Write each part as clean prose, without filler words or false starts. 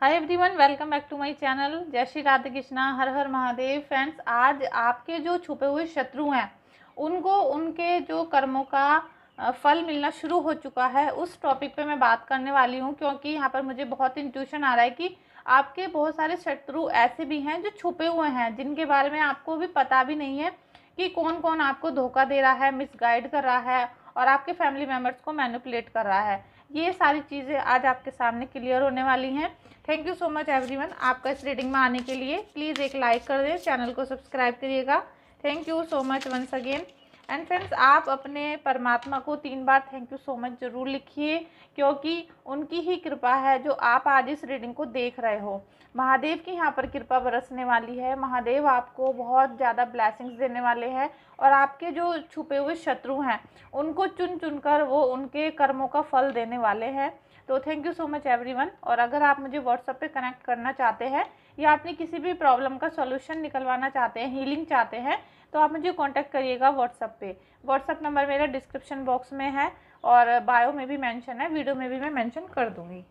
Hi everyone, welcome back to my channel. जय श्री राधे कृष्णा, हर हर महादेव। फ्रेंड्स, आज आपके जो छुपे हुए शत्रु हैं उनको उनके जो कर्मों का फल मिलना शुरू हो चुका है, उस टॉपिक पे मैं बात करने वाली हूँ। क्योंकि यहाँ पर मुझे बहुत इंट्यूशन आ रहा है कि आपके बहुत सारे शत्रु ऐसे भी हैं जो छुपे हुए हैं, जिनके बारे में आपको भी पता भी नहीं है कि कौन कौन आपको धोखा दे रहा है, मिसगाइड कर रहा है और आपके फैमिली मेम्बर्स को मैनिपुलेट कर रहा है। ये सारी चीज़ें आज आपके सामने क्लियर होने वाली हैं। Thank you so much everyone, आपका इस रीडिंग में आने के लिए। प्लीज़ एक लाइक कर दें, चैनल को सब्सक्राइब करिएगा। Thank you so much once again. And friends, आप अपने परमात्मा को 3 बार थैंक यू सो मच ज़रूर लिखिए, क्योंकि उनकी ही कृपा है जो आप आज इस रीडिंग को देख रहे हो। महादेव की यहाँ पर कृपा बरसने वाली है। महादेव आपको बहुत ज़्यादा ब्लेसिंग्स देने वाले हैं और आपके जो छुपे हुए शत्रु हैं उनको चुन चुन कर वो उनके कर्मों का फल देने वाले हैं। तो thank you so much everyone. और अगर आप मुझे व्हाट्सएप पे कनेक्ट करना चाहते हैं या अपनी किसी भी प्रॉब्लम का सॉल्यूशन निकलवाना चाहते हैं, हीलिंग चाहते हैं, तो आप मुझे कांटेक्ट करिएगा व्हाट्सएप पे। व्हाट्सएप नंबर मेरा डिस्क्रिप्शन बॉक्स में है और बायो में भी मेंशन है, वीडियो में भी मैं मेंशन कर दूँगी।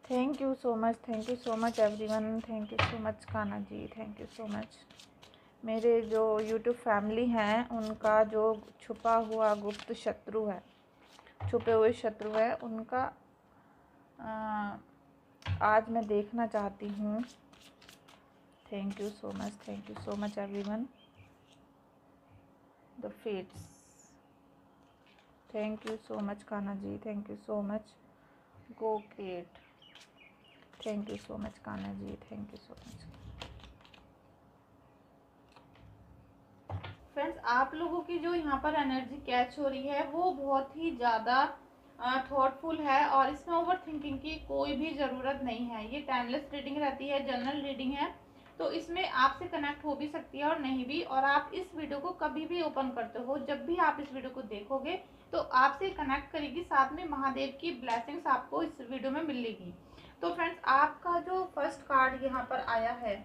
Thank you so much everyone. Thank you so much Kanha ji, thank you so much. मेरे जो यूट्यूब फैमिली हैं उनका जो छुपा हुआ गुप्त शत्रु है, छुपे हुए शत्रु है, उनका आज मैं देखना चाहती हूँ। Thank you so much everyone. The fates, thank you so much Kanha ji, thank you so much. Go great, thank you so much Kanha ji, thank you so much. Friends, आप लोगों की जो यहाँ पर एनर्जी कैच हो रही है वो बहुत ही ज़्यादा थॉटफुल है और इसमें ओवर थिंकिंग की कोई भी ज़रूरत नहीं है। ये टाइमलेस रीडिंग रहती है, जनरल रीडिंग है, तो इसमें आपसे कनेक्ट हो भी सकती है और नहीं भी। और आप इस वीडियो को कभी भी ओपन करते हो, जब भी आप इस वीडियो को देखोगे तो आपसे कनेक्ट करेगी, साथ में महादेव की ब्लेसिंग्स आपको इस वीडियो में मिलेगी। तो फ्रेंड्स, आपका जो फर्स्ट कार्ड यहाँ पर आया है,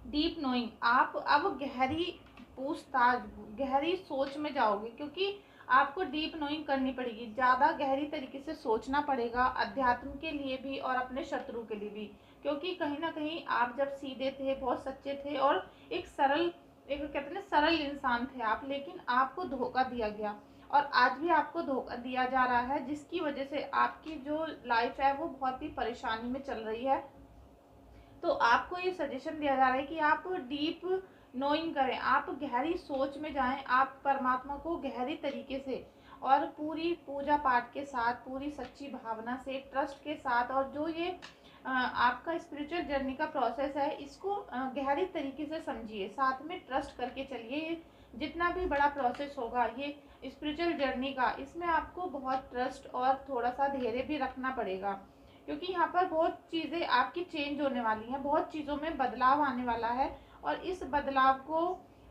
डीप नोइंग। आप अब गहरी पूछताछ, गहरी सोच में जाओगे, क्योंकि आपको डीप नोइंग करनी पड़ेगी, ज़्यादा गहरी तरीके से सोचना पड़ेगा, अध्यात्म के लिए भी और अपने शत्रु के लिए भी। क्योंकि कहीं ना कहीं आप जब सीधे थे, बहुत सच्चे थे और एक सरल, एक कहते हैं सरल इंसान थे आप, लेकिन आपको धोखा दिया गया और आज भी आपको धोखा दिया जा रहा है, जिसकी वजह से आपकी जो लाइफ है वो बहुत ही परेशानी में चल रही है। तो आपको ये सजेशन दिया जा रहा है कि आप डीप नोइंग करें, आप गहरी सोच में जाएं, आप परमात्मा को गहरी तरीके से और पूरी पूजा पाठ के साथ, पूरी सच्ची भावना से, ट्रस्ट के साथ, और जो ये आपका स्पिरिचुअल जर्नी का प्रोसेस है इसको गहरी तरीके से समझिए, साथ में ट्रस्ट करके चलिए। जितना भी बड़ा प्रोसेस होगा ये स्पिरिचुअल जर्नी का, इसमें आपको बहुत ट्रस्ट और थोड़ा सा धैर्य भी रखना पड़ेगा, क्योंकि यहाँ पर बहुत चीज़ें आपकी चेंज होने वाली हैं, बहुत चीज़ों में बदलाव आने वाला है और इस बदलाव को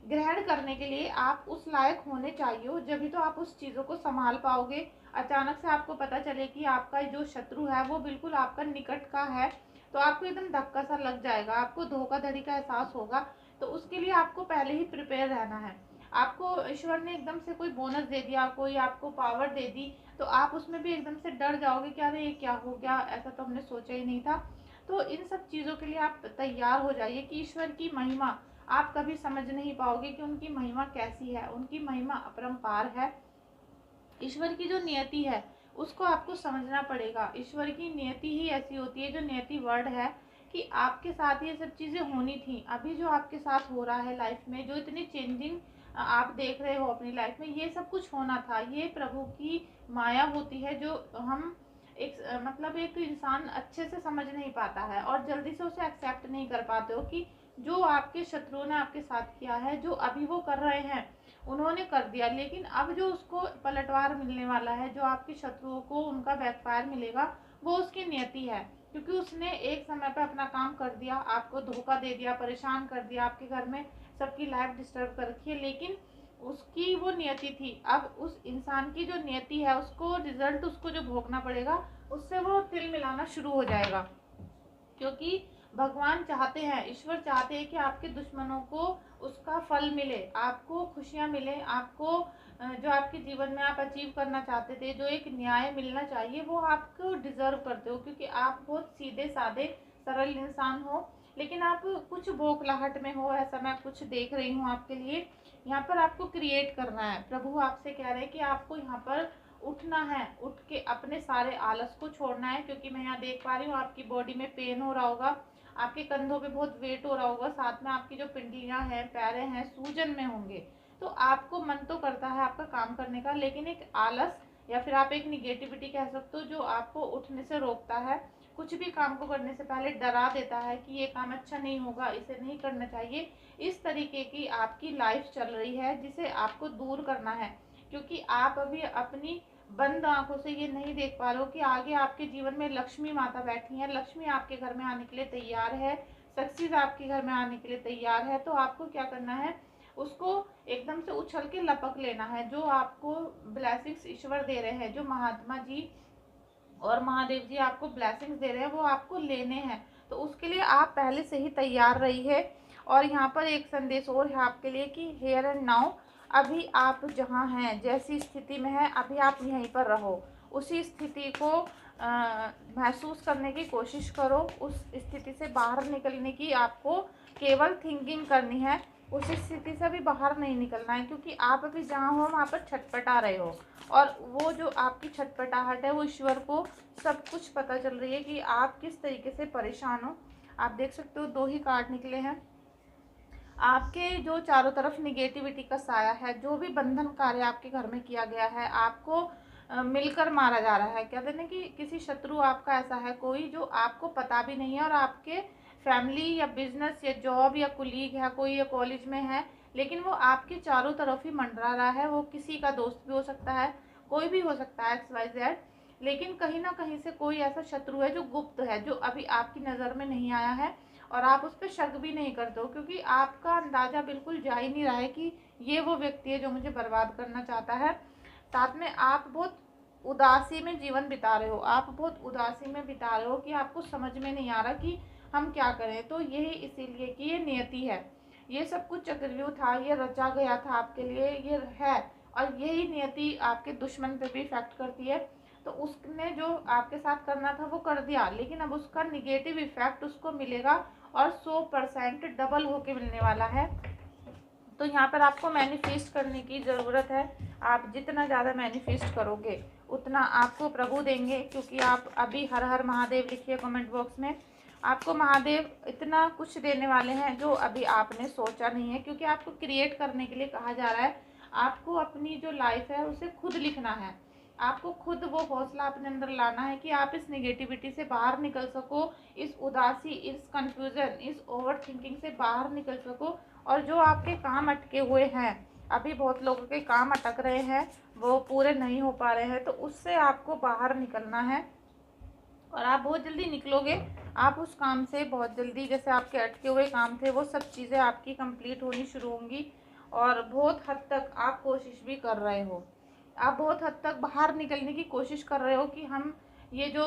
ग्रहण करने के लिए आप उस लायक होने चाहिए हो, जब भी तो आप उस चीज़ों को संभाल पाओगे। अचानक से आपको पता चले कि आपका जो शत्रु है वो बिल्कुल आपका निकट का है, तो आपको एकदम धक्का सा लग जाएगा, आपको धोखाधड़ी का एहसास होगा। तो उसके लिए आपको पहले ही प्रिपेयर रहना है। आपको ईश्वर ने एकदम से कोई बोनस दे दिया, कोई आपको पावर दे दी, तो आप उसमें भी एकदम से डर जाओगे कि अरे ये क्या हो गया, ऐसा तो हमने सोचा ही नहीं था। तो इन सब चीज़ों के लिए आप तैयार हो जाइए कि ईश्वर की महिमा आप कभी समझ नहीं पाओगे कि उनकी महिमा कैसी है। उनकी महिमा अपरंपार है। ईश्वर की जो नियति है उसको आपको समझना पड़ेगा। ईश्वर की नियति ही ऐसी होती है, जो नियति वर्ड है, कि आपके साथ ये सब चीज़ें होनी थी। अभी जो आपके साथ हो रहा है लाइफ में, जो इतनी चेंजिंग आप देख रहे हो अपनी लाइफ में, ये सब कुछ होना था। ये प्रभु की माया होती है, जो हम एक मतलब एक इंसान अच्छे से समझ नहीं पाता है और जल्दी से उसे एक्सेप्ट नहीं कर पाते हो कि जो आपके शत्रुओं ने आपके साथ किया है, जो अभी वो कर रहे हैं उन्होंने कर दिया, लेकिन अब जो उसको पलटवार मिलने वाला है, जो आपके शत्रुओं को उनका बैकफायर मिलेगा, वो उसकी नियति है। क्योंकि उसने एक समय पे अपना काम कर दिया, आपको धोखा दे दिया, परेशान कर दिया, आपके घर में सबकी लाइफ डिस्टर्ब कर रखी है, लेकिन उसकी वो नियति थी। अब उस इंसान की जो नियति है उसको रिजल्ट, उसको जो भोगना पड़ेगा, उससे वो तिल मिलाना शुरू हो जाएगा। क्योंकि भगवान चाहते हैं, ईश्वर चाहते हैं कि आपके दुश्मनों को उसका फल मिले, आपको खुशियाँ मिले, आपको जो आपके जीवन में आप अचीव करना चाहते थे, जो एक न्याय मिलना चाहिए, वो आपको डिज़र्व करते हो, क्योंकि आप बहुत सीधे साधे सरल इंसान हो। लेकिन आप कुछ बौखलाहट में हो, ऐसा मैं कुछ देख रही हूँ आपके लिए। यहाँ पर आपको क्रिएट करना है। प्रभु आपसे कह रहे हैं कि आपको यहाँ पर उठना है, उठ के अपने सारे आलस को छोड़ना है, क्योंकि मैं यहाँ देख पा रही हूँ आपकी बॉडी में पेन हो रहा होगा, आपके कंधों पे बहुत वेट हो रहा होगा, साथ में आपकी जो पिंडलियाँ हैं, पैरें हैं, सूजन में होंगे। तो आपको मन तो करता है आपका काम करने का, लेकिन एक आलस या फिर आप एक निगेटिविटी कह सकते हो, जो आपको उठने से रोकता है, कुछ भी काम को करने से पहले डरा देता है कि ये काम अच्छा नहीं होगा, इसे नहीं करना चाहिए। इस तरीके की आपकी लाइफ चल रही है, जिसे आपको दूर करना है, क्योंकि आप अभी अपनी बंद आंखों से ये नहीं देख पा रहे हो कि आगे आपके जीवन में लक्ष्मी माता बैठी है, लक्ष्मी आपके घर में आने के लिए तैयार है, सक्सेस आपके घर में आने के लिए तैयार है। तो आपको क्या करना है, उसको एकदम से उछल के लपक लेना है। जो आपको ब्लेसिंग्स ईश्वर दे रहे हैं, जो महात्मा जी और महादेव जी आपको ब्लेसिंग्स दे रहे हैं, वो आपको लेने हैं। तो उसके लिए आप पहले से ही तैयार रहिए। और यहाँ पर एक संदेश और है आपके लिए कि हेयर एंड नाउ, अभी आप जहाँ हैं, जैसी स्थिति में हैं, अभी आप यहीं पर रहो, उसी स्थिति को महसूस करने की कोशिश करो। उस स्थिति से बाहर निकलने की आपको केवल थिंकिंग करनी है, उस स्थिति से भी बाहर नहीं निकलना है, क्योंकि आप अभी जहाँ हो वहाँ पर छटपटा रहे हो। और वो जो आपकी छटपटाहट है, वो ईश्वर को सब कुछ पता चल रही है कि आप किस तरीके से परेशान हो। आप देख सकते हो 2 ही कार्ड निकले हैं। आपके जो चारों तरफ निगेटिविटी का साया है, जो भी बंधन कार्य आपके घर में किया गया है, आपको मिलकर मारा जा रहा है। कहते हैं ना कि किसी शत्रु आपका ऐसा है कोई, जो आपको पता भी नहीं है, और आपके फैमिली या बिजनेस या जॉब या कुलीग है कोई, या कॉलेज में है, लेकिन वो आपके चारों तरफ ही मंडरा रहा है। वो किसी का दोस्त भी हो सकता है, कोई भी हो सकता है, XYZ। लेकिन कहीं ना कहीं से कोई ऐसा शत्रु है जो गुप्त है, जो अभी आपकी नज़र में नहीं आया है, और आप उस पर शक भी नहीं करते हो, क्योंकि आपका अंदाज़ा बिल्कुल जा ही नहीं रहा है कि ये वो व्यक्ति है जो मुझे बर्बाद करना चाहता है। साथ में आप बहुत उदासी में जीवन बिता रहे हो, आप बहुत उदासी में बिता रहे हो कि आपको समझ में नहीं आ रहा कि हम क्या करें। तो यही इसीलिए कि ये नियति है, ये सब कुछ चक्रव्यूह था, ये रचा गया था आपके लिए, ये है। और यही नियति आपके दुश्मन पे भी इफेक्ट करती है। तो उसने जो आपके साथ करना था वो कर दिया, लेकिन अब उसका निगेटिव इफेक्ट उसको मिलेगा, और 100% डबल होके मिलने वाला है। तो यहाँ पर आपको मैनिफेस्ट करने की ज़रूरत है। आप जितना ज़्यादा मैनिफेस्ट करोगे, उतना आपको प्रभु देंगे, क्योंकि आप अभी हर हर महादेव लिखिए कमेंट बॉक्स में। आपको महादेव इतना कुछ देने वाले हैं जो अभी आपने सोचा नहीं है, क्योंकि आपको क्रिएट करने के लिए कहा जा रहा है। आपको अपनी जो लाइफ है उसे खुद लिखना है, आपको खुद वो हौसला अपने अंदर लाना है कि आप इस नेगेटिविटी से बाहर निकल सको, इस उदासी, इस कंफ्यूजन, इस ओवर थिंकिंग से बाहर निकल सको। और जो आपके काम अटके हुए हैं, अभी बहुत लोगों के काम अटक रहे हैं, वो पूरे नहीं हो पा रहे हैं, तो उससे आपको बाहर निकलना है, और आप बहुत जल्दी निकलोगे। आप उस काम से बहुत जल्दी, जैसे आपके अटके हुए काम थे, वो सब चीज़ें आपकी कंप्लीट होनी शुरू होंगी। और बहुत हद तक आप कोशिश भी कर रहे हो, आप बहुत हद तक बाहर निकलने की कोशिश कर रहे हो कि हम ये जो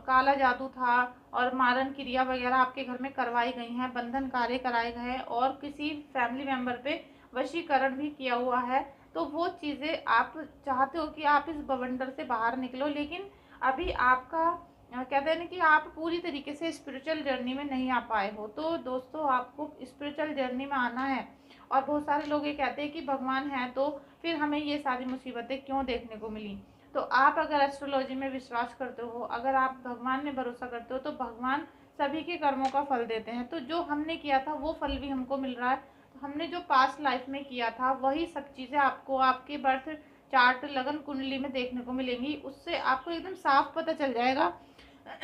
काला जादू था और मारन क्रिया वगैरह आपके घर में करवाई गई हैं, बंधन कार्य कराए गए हैं, और किसी फैमिली मेम्बर पे वशीकरण भी किया हुआ है, तो वो चीज़ें आप चाहते हो कि आप इस बवंडर से बाहर निकलो। लेकिन अभी आपका कहते हैं ना कि आप पूरी तरीके से स्पिरिचुअल जर्नी में नहीं आ पाए हो। तो दोस्तों, आपको स्पिरिचुअल जर्नी में आना है। और बहुत सारे लोग ये कहते हैं कि भगवान है तो फिर हमें ये सारी मुसीबतें क्यों देखने को मिली। तो आप अगर एस्ट्रोलॉजी में विश्वास करते हो, अगर आप भगवान में भरोसा करते हो, तो भगवान सभी के कर्मों का फल देते हैं। तो जो हमने किया था वो फल भी हमको मिल रहा है। तो हमने जो पास्ट लाइफ में किया था वही सब चीज़ें आपको आपके बर्थ चार्ट, लगन कुंडली में देखने को मिलेंगी। उससे आपको एकदम साफ पता चल जाएगा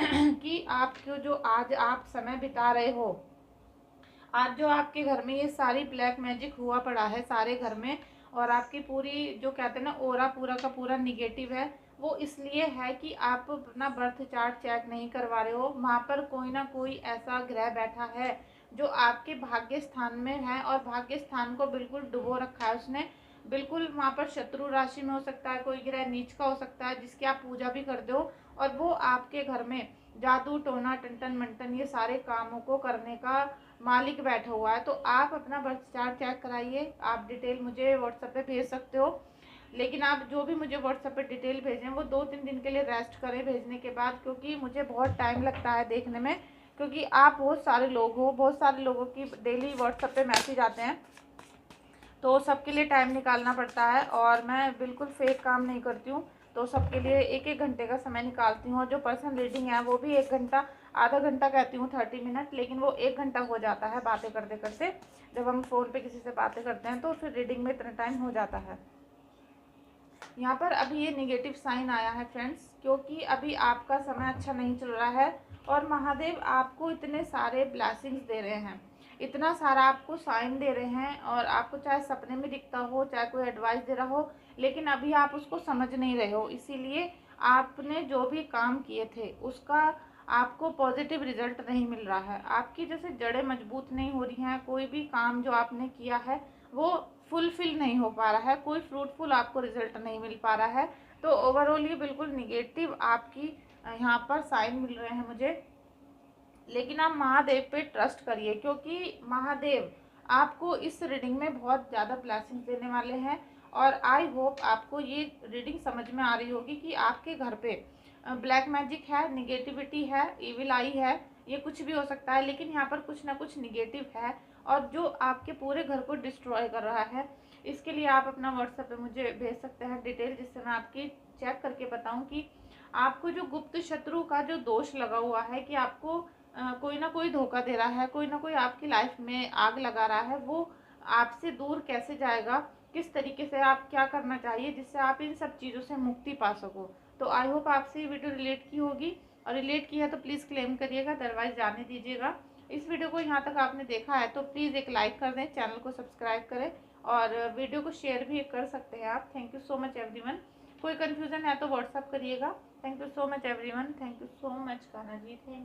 कि आपको जो आज आप समय बिता रहे हो, आज जो आपके घर में ये सारी ब्लैक मैजिक हुआ पड़ा है सारे घर में, और आपकी पूरी जो कहते हैं ना ओरा पूरा का पूरा निगेटिव है, वो इसलिए है कि आप अपना बर्थ चार्ट चेक नहीं करवा रहे हो। वहाँ पर कोई ना कोई ऐसा ग्रह बैठा है जो आपके भाग्य स्थान में है, और भाग्य स्थान को बिल्कुल डुबो रखा है उसने। बिल्कुल वहाँ पर शत्रु राशि में हो सकता है, कोई ग्रह नीच का हो सकता है जिसकी आप पूजा भी करते हो, और वो आपके घर में जादू टोना टंटन मंटन ये सारे कामों को करने का मालिक बैठा हुआ है। तो आप अपना बर्थ चार्ट चेक कराइए। आप डिटेल मुझे व्हाट्सएप पे भेज सकते हो। लेकिन आप जो भी मुझे व्हाट्सएप पे डिटेल भेजें वो 2-3 दिन के लिए रेस्ट करें भेजने के बाद, क्योंकि मुझे बहुत टाइम लगता है देखने में, क्योंकि आप बहुत सारे लोग हो, बहुत सारे लोगों की डेली व्हाट्सएप पे मैसेज आते हैं, तो सबके लिए टाइम निकालना पड़ता है। और मैं बिल्कुल फेक काम नहीं करती हूँ, तो सबके लिए 1-1 घंटे का समय निकालती हूँ। और जो पर्सनल रीडिंग है वो भी 1 घंटा, आधा घंटा कहती हूँ 30 मिनट, लेकिन वो 1 घंटा हो जाता है बातें करते करते। जब हम फ़ोन पे किसी से बातें करते हैं तो फिर रीडिंग में इतना टाइम हो जाता है। यहाँ पर अभी ये नेगेटिव साइन आया है फ्रेंड्स, क्योंकि अभी आपका समय अच्छा नहीं चल रहा है और महादेव आपको इतने सारे ब्लेसिंग्स दे रहे हैं, इतना सारा आपको साइन दे रहे हैं, और आपको चाहे सपने में दिखता हो, चाहे कोई एडवाइस दे रहा हो, लेकिन अभी आप उसको समझ नहीं रहे हो। इसीलिए आपने जो भी काम किए थे उसका आपको पॉजिटिव रिजल्ट नहीं मिल रहा है। आपकी जैसे जड़ें मजबूत नहीं हो रही हैं, कोई भी काम जो आपने किया है वो फुलफिल नहीं हो पा रहा है, कोई फ्रूटफुल आपको रिजल्ट नहीं मिल पा रहा है। तो ओवरऑल ये बिल्कुल निगेटिव आपकी यहाँ पर साइन मिल रहे हैं मुझे। लेकिन आप महादेव पे ट्रस्ट करिए, क्योंकि महादेव आपको इस रीडिंग में बहुत ज़्यादा ब्लेसिंग्स देने वाले हैं। और आई होप आपको ये रीडिंग समझ में आ रही होगी कि आपके घर पे ब्लैक मैजिक है, निगेटिविटी है, इविल आई है, ये कुछ भी हो सकता है, लेकिन यहाँ पर कुछ ना कुछ निगेटिव है और जो आपके पूरे घर को डिस्ट्रॉय कर रहा है। इसके लिए आप अपना व्हाट्सएप पे मुझे भेज सकते हैं डिटेल, जिससे मैं आपकी चेक करके बताऊं कि आपको जो गुप्त शत्रु का जो दोष लगा हुआ है कि आपको कोई ना कोई धोखा दे रहा है, कोई ना कोई आपकी लाइफ में आग लगा रहा है, वो आपसे दूर कैसे जाएगा, किस तरीके से आप क्या करना चाहिए जिससे आप इन सब चीज़ों से मुक्ति पा सको। तो आई होप आपसे ये वीडियो रिलेट की होगी, और रिलेट की है तो प्लीज़ क्लेम करिएगा, अदरवाइज जाने दीजिएगा। इस वीडियो को यहाँ तक आपने देखा है तो प्लीज़ एक लाइक कर दें, चैनल को सब्सक्राइब करें और वीडियो को शेयर भी कर सकते हैं आप। Thank you so much everyone. कोई कन्फ्यूज़न है तो व्हाट्सअप करिएगा। Thank you so much everyone. Thank you so much Kanha ji. Thank